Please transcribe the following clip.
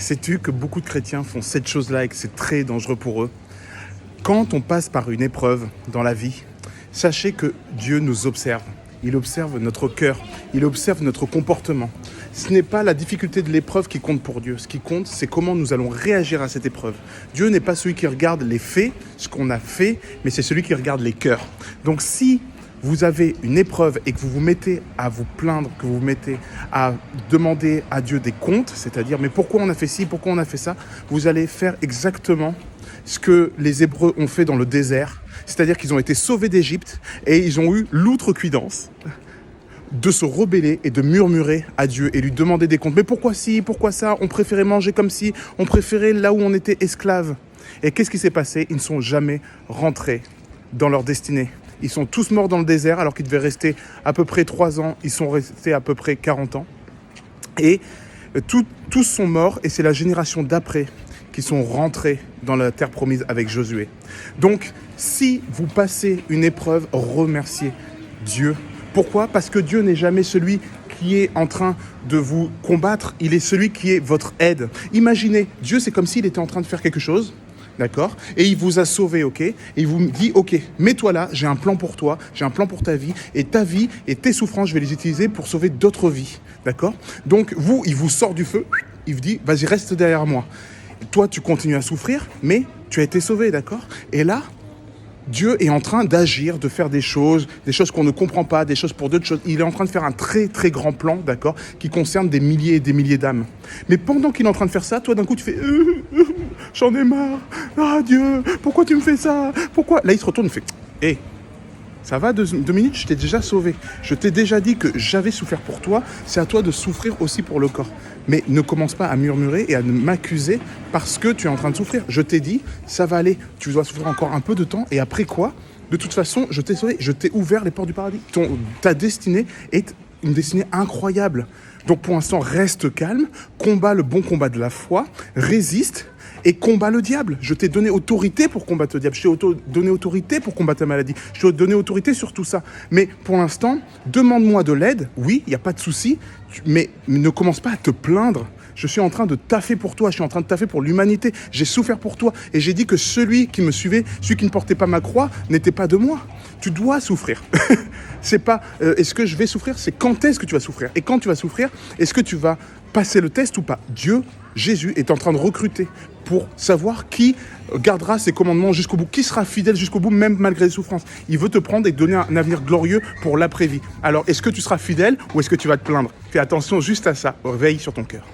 Sais-tu que beaucoup de chrétiens font cette chose-là et que c'est très dangereux pour eux? Quand on passe par une épreuve dans la vie, sachez que Dieu nous observe. Il observe notre cœur, il observe notre comportement. Ce n'est pas la difficulté de l'épreuve qui compte pour Dieu. Ce qui compte, c'est comment nous allons réagir à cette épreuve. Dieu n'est pas celui qui regarde les faits, ce qu'on a fait, mais c'est celui qui regarde les cœurs. Donc si vous avez une épreuve et que vous vous mettez à vous plaindre, que vous vous mettez à demander à Dieu des comptes, c'est-à-dire « mais pourquoi on a fait ci, pourquoi on a fait ça ?» vous allez faire exactement ce que les Hébreux ont fait dans le désert, c'est-à-dire qu'ils ont été sauvés d'Égypte et ils ont eu l'outrecuidance de se rebeller et de murmurer à Dieu et lui demander des comptes. Mais pourquoi ci, pourquoi ça? On préférait manger comme ci, on préférait là où on était esclaves. Et qu'est-ce qui s'est passé? Ils ne sont jamais rentrés dans leur destinée. Ils sont tous morts dans le désert alors qu'ils devaient rester à peu près 3 ans. Ils sont restés à peu près 40 ans. Et tous sont morts et c'est la génération d'après qui sont rentrés dans la terre promise avec Josué. Donc, si vous passez une épreuve, remerciez Dieu. Pourquoi? Parce que Dieu n'est jamais celui qui est en train de vous combattre, il est celui qui est votre aide. Imaginez, Dieu, c'est comme s'il était en train de faire quelque chose, d'accord? Et il vous a sauvé, ok? Et il vous dit, ok, mets-toi là, j'ai un plan pour toi, j'ai un plan pour ta vie et tes souffrances, je vais les utiliser pour sauver d'autres vies, d'accord? Donc, il vous sort du feu, il vous dit, vas-y, reste derrière moi. Toi, tu continues à souffrir, mais tu as été sauvé, d'accord? Et là, Dieu est en train d'agir, de faire des choses qu'on ne comprend pas, des choses pour d'autres choses. Il est en train de faire un très, très grand plan, d'accord, qui concerne des milliers et des milliers d'âmes. Mais pendant qu'il est en train de faire ça, toi, d'un coup, tu fais « j'en ai marre. Ah, Dieu, pourquoi tu me fais ça? Pourquoi ?» Là, il se retourne et fait « Hé, ça va 2 minutes, je t'ai déjà sauvé. Je t'ai déjà dit que j'avais souffert pour toi. C'est à toi de souffrir aussi pour le corps. Mais ne commence pas à murmurer et à m'accuser parce que tu es en train de souffrir. Je t'ai dit, ça va aller. Tu dois souffrir encore un peu de temps. Et après quoi? De toute façon, je t'ai sauvé. Je t'ai ouvert les portes du paradis. Ta destinée est une destinée incroyable. Donc pour l'instant, reste calme. Combat le bon combat de la foi. Résiste. Et combat le diable. Je t'ai donné autorité pour combattre le diable. Je t'ai donné autorité pour combattre la maladie. Je t'ai donné autorité sur tout ça. Mais pour l'instant, demande-moi de l'aide. Oui, il n'y a pas de souci. Mais ne commence pas à te plaindre. Je suis en train de taffer pour toi. Je suis en train de taffer pour l'humanité. J'ai souffert pour toi. Et j'ai dit que celui qui me suivait, celui qui ne portait pas ma croix, n'était pas de moi. Tu dois souffrir. C'est pas est-ce que je vais souffrir, c'est quand est-ce que tu vas souffrir. Et quand tu vas souffrir, est-ce que tu vas passer le test ou pas? Dieu, Jésus, est en train de recruter pour savoir qui gardera ses commandements jusqu'au bout, qui sera fidèle jusqu'au bout, même malgré les souffrances. Il veut te prendre et te donner un avenir glorieux pour l'après-vie. Alors, est-ce que tu seras fidèle ou est-ce que tu vas te plaindre? Fais attention juste à ça. Veille sur ton cœur.